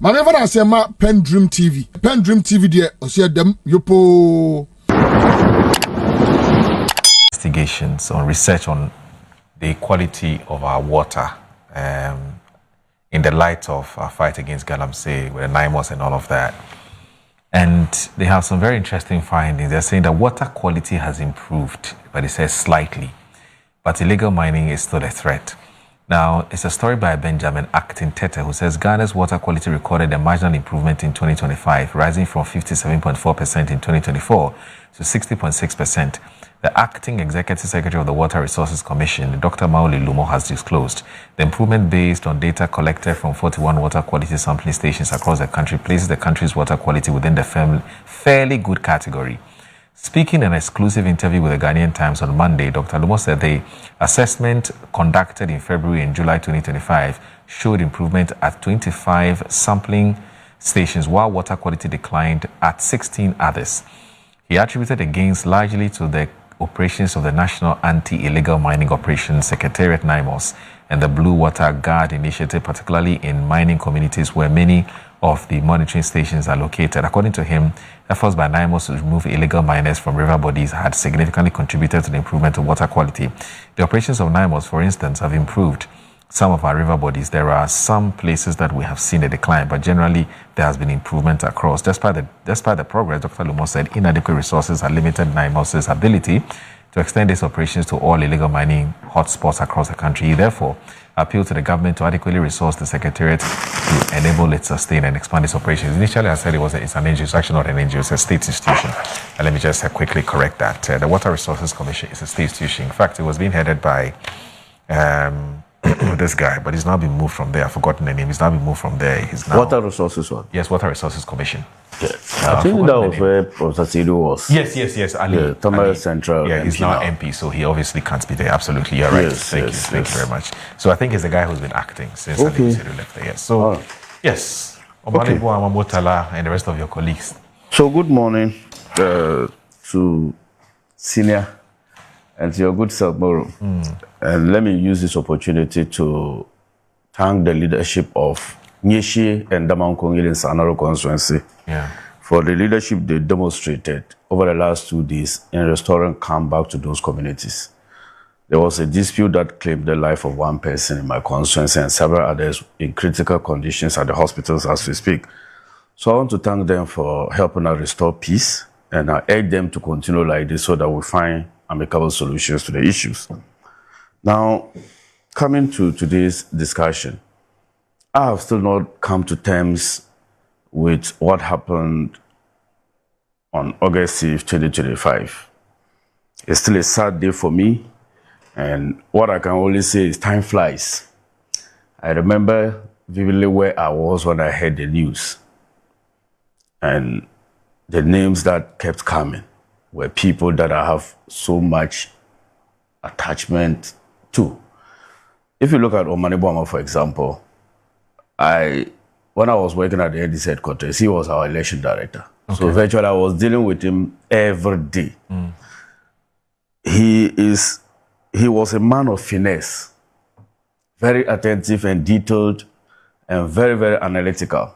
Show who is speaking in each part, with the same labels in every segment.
Speaker 1: Manever I say ma PENDREAM TV. PENDREAM TV there, I see them yopo.
Speaker 2: Investigations on research on the quality of our water in the light of our fight against galamsey with the NIMOS and all of that. And they have some very interesting findings. They're saying that water quality has improved, but it says slightly. But illegal mining is still a threat. Now, it's a story by Benjamin Acton Tete, who says Ghana's water quality recorded a marginal improvement in 2025, rising from 57.4% in 2024 to 60.6%. The acting executive secretary of the Water Resources Commission, Dr. Mauli Lumo, has disclosed the improvement based on data collected from 41 water quality sampling stations across the country places the country's water quality within the fairly good category. Speaking in an exclusive interview with the Ghanaian Times on Monday, Dr. Lumo said the assessment conducted in February and July 2025 showed improvement at 25 sampling stations, while water quality declined at 16 others. He attributed the gains largely to the operations of the National Anti-Illegal Mining Operations Secretariat NIMOS and the Blue Water Guard Initiative, particularly in mining communities where many of the monitoring stations are located. According to him, efforts by NIMOS to remove illegal miners from river bodies had significantly contributed to the improvement of water quality. The operations of NIMOS, for instance, have improved some of our river bodies. There are some places that we have seen a decline, but generally there has been improvement across. Despite the progress, Dr. Lumo said inadequate resources have limited NIMOS's ability to extend its operations to all illegal mining hotspots across the country. He therefore appealed to the government to adequately resource the Secretariat to enable it to sustain and expand its operations. Initially, I said it's an NGO. It's actually not an NGO, it's a state institution. And let me just quickly correct that. The Water Resources Commission is a state institution. In fact, it was being headed by this guy, but he's now been moved from there. I've forgotten the name. He's now been moved from there. He's now
Speaker 3: Water Resources one.
Speaker 2: Yes, Water Resources Commission.
Speaker 3: I think that was where Professor Sidu was.
Speaker 2: Yes. Ali.
Speaker 3: Thomas Central.
Speaker 2: Yeah, he's now MP, so he obviously can't be there. Absolutely, you're right. Thank you very much. So I think he's the guy who's been acting since Ali Sidu left there. Yes. So yes, Obalebo Amamotala and the rest of your colleagues.
Speaker 3: So good morning to Senior and to your good self, Moro. And let me use this opportunity to thank the leadership of Nyeshi and Damankongil in Sanaro constituency for the leadership they demonstrated over the last 2 days in restoring calm back to those communities. There was a dispute that claimed the life of one person in my constituency and several others in critical conditions at the hospitals as we speak. So I want to thank them for helping us restore peace, and I urge them to continue like this so that we find amicable solutions to the issues. Now, coming to today's discussion, I have still not come to terms with what happened on August 6, 2025. It's still a sad day for me, and what I can only say is time flies. I remember vividly where I was when I heard the news, and the names that kept coming were people that I have so much attachment to. If you look at Omanebwama, for example, when I was working at the NDC headquarters, he was our election director. Okay. So virtually I was dealing with him every day. He was a man of finesse, very attentive and detailed, and very, very analytical.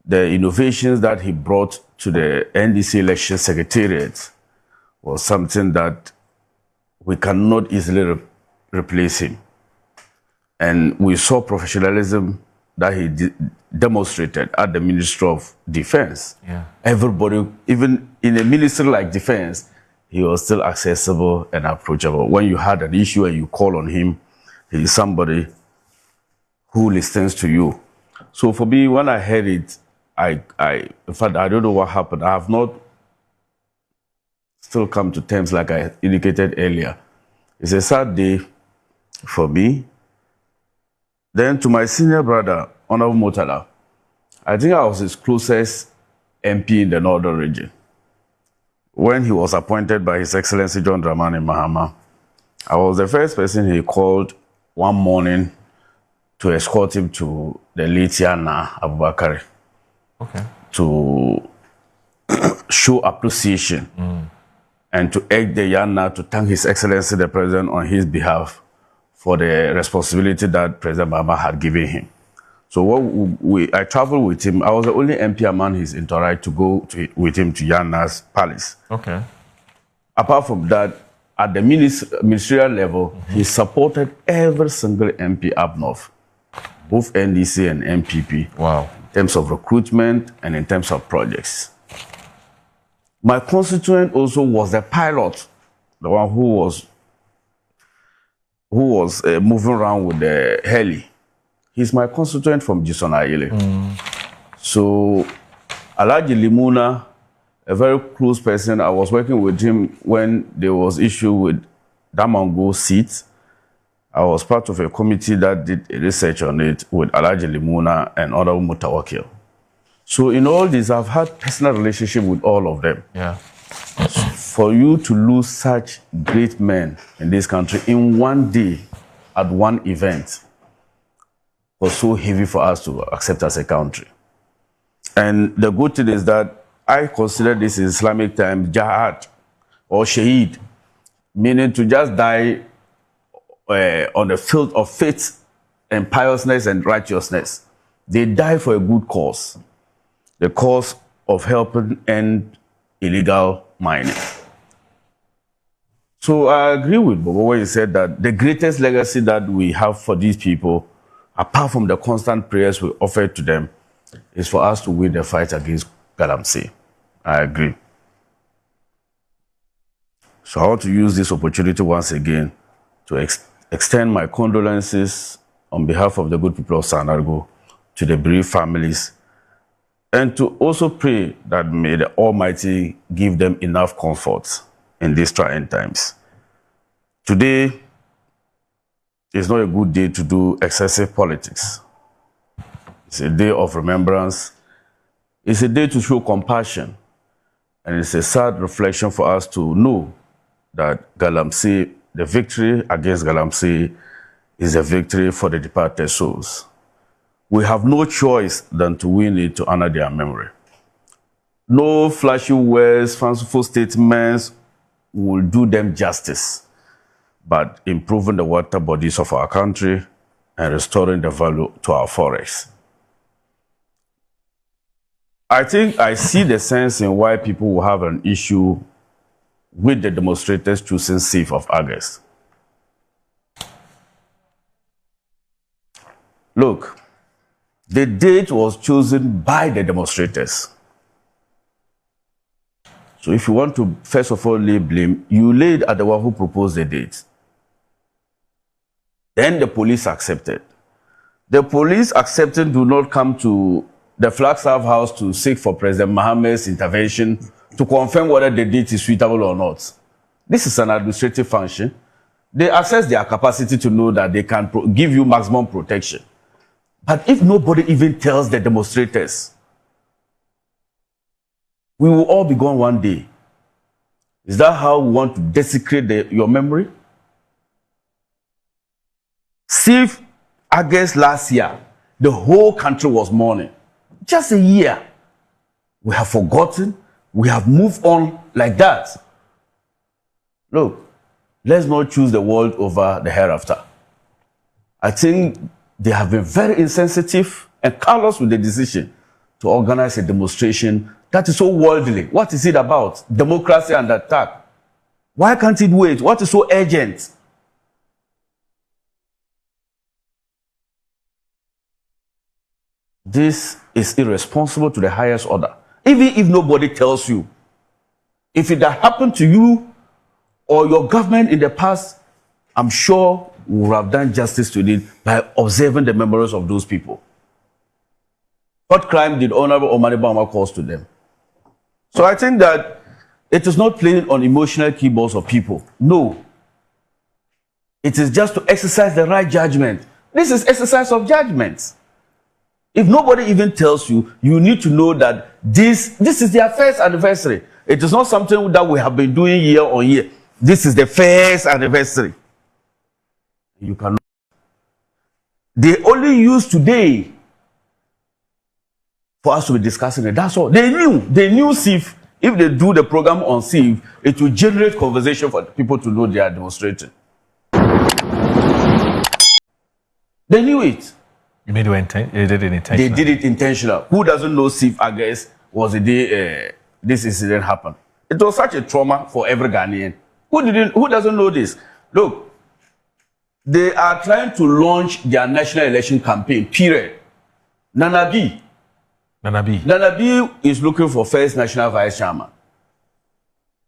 Speaker 3: The innovations that he brought to the NDC election secretariat was something that we cannot easily replace him. And we saw professionalism that he demonstrated at the Ministry of Defense. Everybody, even in a ministry like Defense, he was still accessible and approachable. When you had an issue and you call on him, he is somebody who listens to you. So for me, when I heard it, in fact, I don't know what happened. I have not still come to terms like I indicated earlier. It's a sad day for me. Then to my senior brother, Honorable Motala, I think I was his closest MP in the Northern region. When he was appointed by His Excellency John Dramani Mahama, I was the first person he called one morning to escort him to the late Yana Abubakar. To show appreciation and to urge the Yana to thank His Excellency the President on his behalf for the responsibility that President Mahama had given him. So I traveled with him. I was the only MP among his entourage to go with him to Yana's palace.
Speaker 2: Okay.
Speaker 3: Apart from that, at the ministerial level, he supported every single MP up north, both NDC and MPP.
Speaker 2: Wow.
Speaker 3: In terms of recruitment and in terms of projects. My constituent also was the pilot, the one who was moving around with the heli. He's my constituent from Jison Ayele. So, Alhaji Limuna, a very close person, I was working with him when there was issue with Damango seat. I was part of a committee that did research on it with Alhaji Limuna and other Mutawakil. So in all this, I've had personal relationship with all of them.
Speaker 2: Yeah.
Speaker 3: For you to lose such great men in this country in one day at one event was so heavy for us to accept as a country. And the good thing is that I consider this in Islamic time jihad or shaheed, meaning to just die on the field of faith and piousness and righteousness. They die for a good cause, the cause of helping end illegal mining. So I agree with Bobo when he said that the greatest legacy that we have for these people, apart from the constant prayers we offer to them, is for us to win the fight against Galamsey. I agree. So I want to use this opportunity once again to extend my condolences on behalf of the good people of Sanargo to the bereaved families, and to also pray that may the Almighty give them enough comfort in these trying times. Today is not a good day to do excessive politics. It's a day of remembrance. It's a day to show compassion. And it's a sad reflection for us to know that Galamsey, the victory against Galamsey, is a victory for the departed souls. We have no choice than to win it to honor their memory. No flashy words, fanciful statements will do them justice, but improving the water bodies of our country and restoring the value to our forests. I think I see the sense in why people will have an issue with the demonstrators choosing 6th of August. Look, the date was chosen by the demonstrators. So if you want to, first of all, lay blame, you laid at the one who proposed the date. Then the police accepted. The police accepted do not come to the Flagstaff House to seek for President Mohammed's intervention to confirm whether the date is suitable or not. This is an administrative function. They assess their capacity to know that they can give you maximum protection. But if nobody even tells the demonstrators, we will all be gone one day. Is that how we want to desecrate your memory? 6th August last year, the whole country was mourning. Just a year. We have forgotten. We have moved on like that. Look, let's not choose the world over the hereafter. I think they have been very insensitive and callous with the decision to organize a demonstration that is so worldly. What is it about? Democracy under attack. Why can't it wait? What is so urgent? This is irresponsible to the highest order. Even if nobody tells you, if it had happened to you or your government in the past, I'm sure we would have done justice to it by observing the memories of those people. What crime did Honorable Omani Bama cause to them? So I think that it is not playing on emotional keyboards of people. No. It is just to exercise the right judgment. This is exercise of judgment. If nobody even tells you, you need to know that this is their first anniversary. It is not something that we have been doing year on year. This is the first anniversary. You cannot. They only use today for us to be discussing it. That's all. They knew SIF. If they do the program on SIF, it will generate conversation for people to know they are demonstrating. They knew it.
Speaker 2: You mean they did it intentionally?
Speaker 3: They did it intentional. Who doesn't know 6th August was the day this incident happened? It was such a trauma for every Ghanaian. Who doesn't know this? Look, they are trying to launch their national election campaign, period. Nana B is looking for first national vice chairman.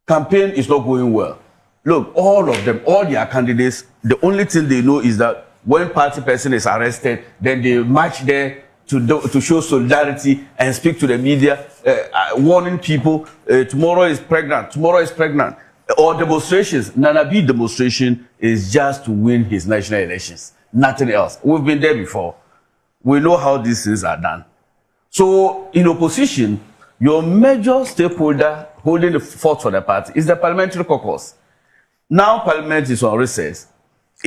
Speaker 3: Campaign is not going well. Look, all of them, all their candidates, the only thing they know is that when party person is arrested, then they march there to show solidarity and speak to the media, warning people, tomorrow is pregnant, Or demonstrations. Nana B demonstration is just to win his national elections, nothing else. We've been there before. We know how these things are done. So, in opposition, your major stakeholder holding the fort for the party is the parliamentary caucus. Now, parliament is on recess.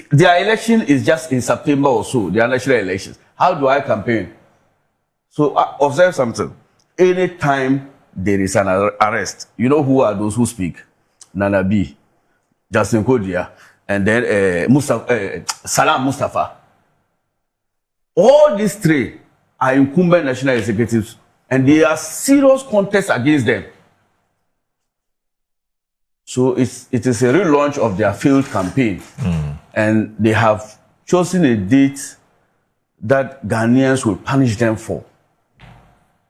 Speaker 3: Their election is just in September or so, their national elections. How do I campaign? So, observe something. Anytime there is an arrest, you know who are those who speak? Nana B, Justin Kodua, and then Salam Mustafa. All these three are incumbent national executives, and there are serious contests against them. So it is a relaunch of their failed campaign. And they have chosen a date that Ghanaians will punish them for.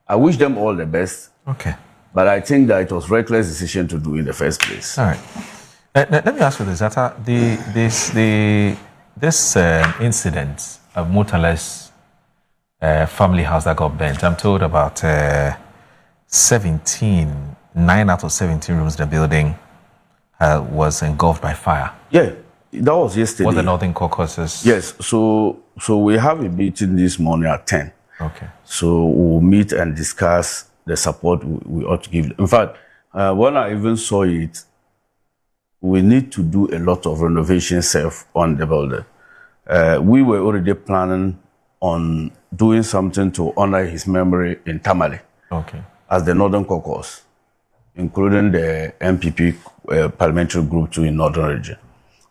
Speaker 3: I wish them all the best.
Speaker 2: Okay.
Speaker 3: But I think that it was a reckless decision to do in the first place.
Speaker 2: All right. Let me ask you this, Atta. This incident of Murtala's family house that got burnt, I'm told about 9 out of 17 rooms in the building was engulfed by fire.
Speaker 3: Yeah, that was yesterday.
Speaker 2: What the Northern Caucasus?
Speaker 3: Yes, so we have a meeting this morning at 10.
Speaker 2: Okay.
Speaker 3: So we'll meet and discuss the support we ought to give. In fact, when I even saw it, we need to do a lot of renovation on the building. We were already planning on doing something to honor his memory in Tamale.
Speaker 2: Okay.
Speaker 3: As the Northern Caucus, including the MPP parliamentary group too in Northern region.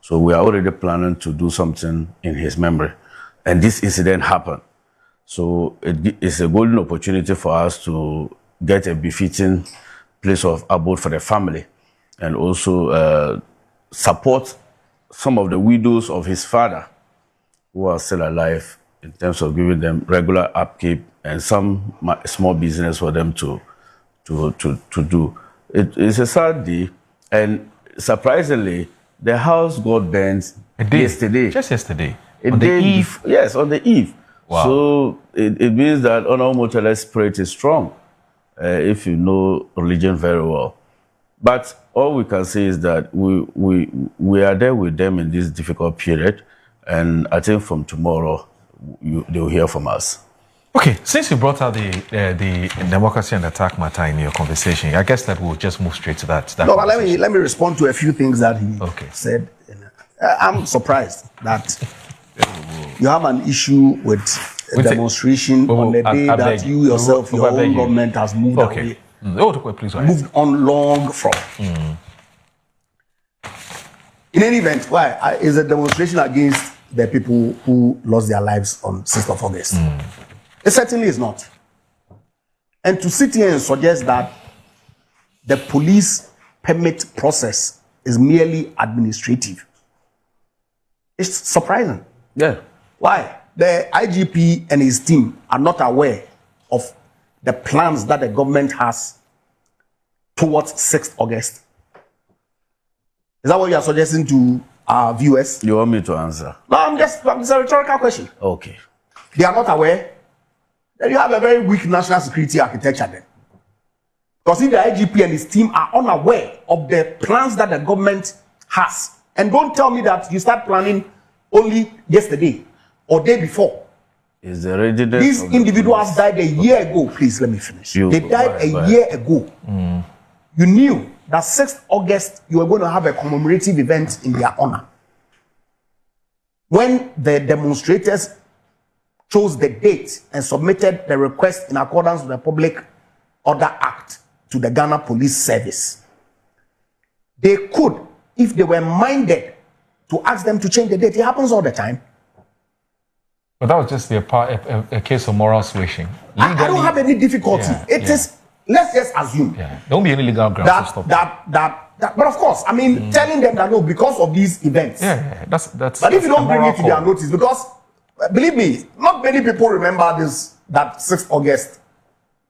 Speaker 3: So we are already planning to do something in his memory. And this incident happened. So it's a golden opportunity for us to get a befitting place of abode for the family and also support some of the widows of his father who are still alive in terms of giving them regular upkeep and some small business for them to do. It's a sad day, and surprisingly, the house got burnt yesterday.
Speaker 2: Just yesterday?
Speaker 3: On the eve? Yes, on the eve. Wow. So it means that Honorable Murtala's spirit is strong, if you know religion very well. But all we can say is that we are there with them in this difficult period, and I think from tomorrow, they'll hear from us.
Speaker 2: Okay, since you brought out the democracy and attack matter in your conversation, I guess that we'll just move straight to that.
Speaker 4: No, but let me respond to a few things that he said. I'm surprised that you have an issue with a demonstration on the day that you yourself, your own government has moved away.
Speaker 2: Please
Speaker 4: moved on long from. In any event, why is a demonstration against the people who lost their lives on 6th of August? It certainly is not. And to sit here and suggest that the police permit process is merely administrative, it's surprising.
Speaker 3: Yeah.
Speaker 4: Why? The IGP and his team are not aware of the plans that the government has towards 6th August. Is that what you are suggesting to our viewers?
Speaker 3: You want me to answer?
Speaker 4: No, it's a rhetorical question.
Speaker 3: Okay.
Speaker 4: They are not aware. Then you have a very weak national security architecture then. Because if the IGP and his team are unaware of the plans that the government has, and don't tell me that you start planning only yesterday or day before.
Speaker 3: Is the readiness
Speaker 4: These individuals died a year ago. Please let me finish. They died a year ago. You knew that 6th August you were going to have a commemorative event in their honor. When the demonstrators chose the date and submitted the request in accordance with the Public Order Act to the Ghana Police Service, they could, if they were minded, to ask them to change the date. It happens all the time.
Speaker 2: But that was just a case of moral switching.
Speaker 4: I don't have any difficulty. It is. Let's just assume.
Speaker 2: Yeah. There won't be any legal grounds to stop
Speaker 4: that. But of course, I mean, telling them that no, because of these events.
Speaker 2: Yeah. That's.
Speaker 4: But if you don't bring it to their notice, because believe me, not many people remember this. That 6th August,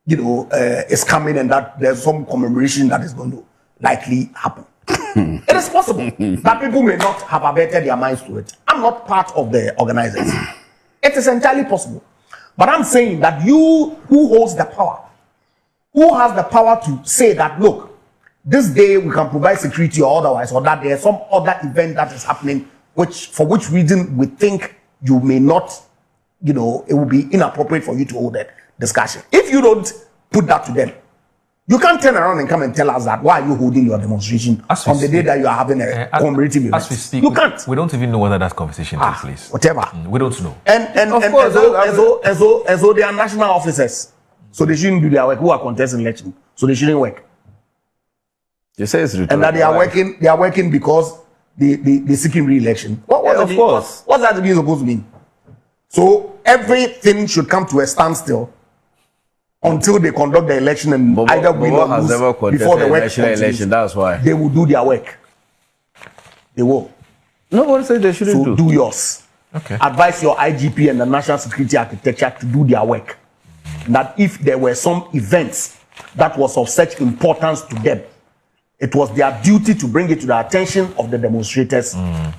Speaker 4: is coming, and that there's some commemoration that is going to likely happen. It is possible that people may not have averted their minds to it. I'm not part of the organizers. It is entirely possible. But I'm saying that you who holds the power, who has the power to say that, look, this day we can provide security or otherwise, or that there's some other event that is happening, for which reason we think you may not, it will be inappropriate for you to hold that discussion. If you don't put that to them, you can't turn around and come and tell us that why are you holding your demonstration on the day that you are having a commemorative event.
Speaker 2: As we speak,
Speaker 4: you can't.
Speaker 2: We don't even know whether that conversation took place.
Speaker 4: Whatever.
Speaker 2: We don't know.
Speaker 4: And of course, as though they are national officers, so they shouldn't do their work. Who are contesting election, so they shouldn't work.
Speaker 3: You say it's
Speaker 4: and that they are working. They are working because they seeking re-election.
Speaker 3: Of course.
Speaker 4: What's that supposed to mean? So everything should come to a standstill until they conduct the election and either win or lose before the work
Speaker 3: election. That's why
Speaker 4: they will do their work. They will.
Speaker 3: Nobody says they shouldn't
Speaker 4: so do yours.
Speaker 2: Okay.
Speaker 4: Advise your IGP and the National Security Architecture to do their work. That if there were some events that was of such importance to them, it was their duty to bring it to the attention of the demonstrators,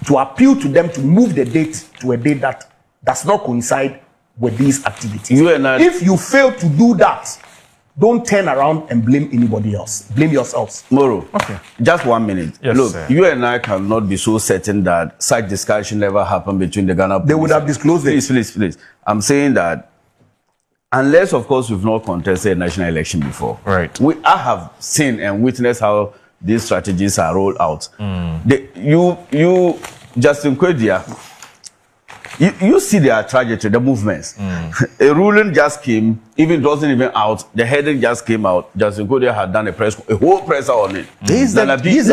Speaker 4: to appeal to them to move the date to a date that does not coincide with these activities. If you fail to do that, don't turn around and blame anybody else. Blame yourselves.
Speaker 3: Moro, just 1 minute.
Speaker 2: Yes,
Speaker 3: look,
Speaker 2: sir.
Speaker 3: You and I cannot be so certain that such discussion never happened between the Ghana police.
Speaker 4: They would have disclosed it.
Speaker 3: Please. I'm saying that unless, of course, we've not contested a national election before.
Speaker 2: Right.
Speaker 3: I have seen and witnessed how these strategies are rolled out. Justin Kodua, you see their trajectory, the movements. A ruling just came, even it wasn't even out. The heading just came out. Justin Kodua had done a whole presser on it.
Speaker 4: He's the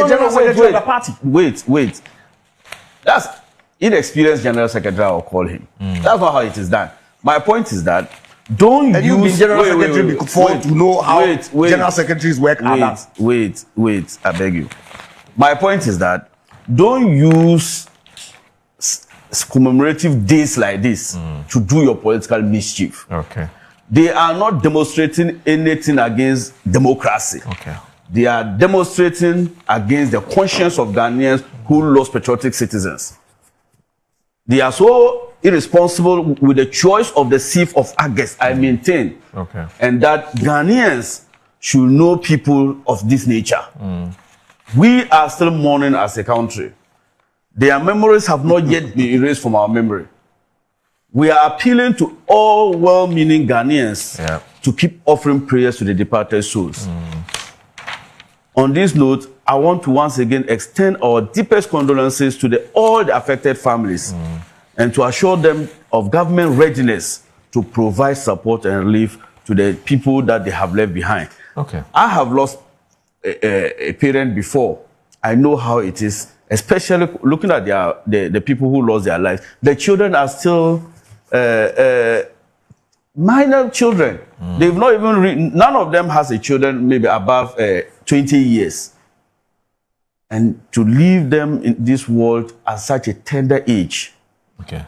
Speaker 4: general secretary of the party.
Speaker 3: Wait. That's inexperienced general secretary, I'll call him. That's not how it is done. My point is that don't
Speaker 4: and
Speaker 3: use...
Speaker 4: you've been general secretary before to know how general secretaries work.
Speaker 3: Wait, I beg you. My point is that don't use commemorative days like this to do your political mischief.
Speaker 2: Okay.
Speaker 3: They are not demonstrating anything against democracy.
Speaker 2: Okay.
Speaker 3: They are demonstrating against the conscience of Ghanaians who lost patriotic citizens. They are so irresponsible with the choice of the 6th of August, I maintain.
Speaker 2: Okay.
Speaker 3: And that Ghanaians should know people of this nature. We are still mourning as a country. Their memories have not yet been erased from our memory. We are appealing to all well-meaning Ghanaians to keep offering prayers to the departed souls. On this note, I want to once again extend our deepest condolences to all the affected families and to assure them of government readiness to provide support and relief to the people that they have left behind.
Speaker 2: Okay.
Speaker 3: I have lost a parent before. I know how it is, especially looking at the people who lost their lives. The children are still minor children. They've not even none of them has a children maybe above 20 years. And to leave them in this world at such a tender age,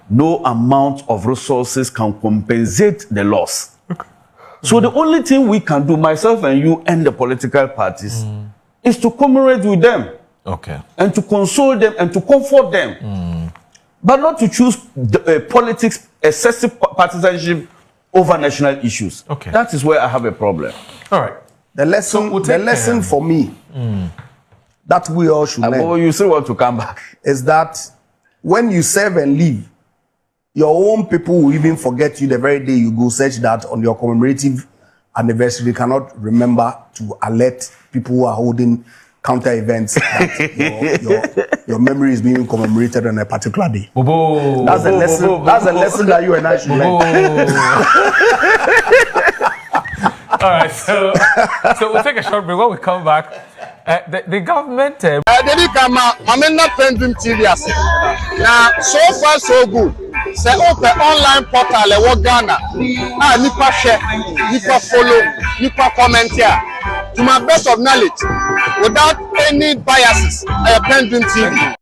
Speaker 3: no amount of resources can compensate the loss. So the only thing we can do, myself and you and the political parties, is to commemorate with them. And to console them and to comfort them. But not to choose politics, excessive partisanship over national issues. That is where I have a problem.
Speaker 2: All right.
Speaker 4: The lesson for me that we all should learn.
Speaker 3: You still want to come back?
Speaker 4: Is that when you serve and leave, your own people will even forget you the very day you go, such that on your commemorative anniversary, they cannot remember to alert people who are holding counter events that your memory is being commemorated on a particular day. That's a lesson. That's a lesson that you and I should learn.
Speaker 2: All right, so we'll take a short break. When we come back, the government.
Speaker 5: I'm in the PENDREAM TV. Now, so far so good. say open online portal e wo Ghana nipa share nipa follow nipa comment here to my best of knowledge without any biases PENDREAM TV.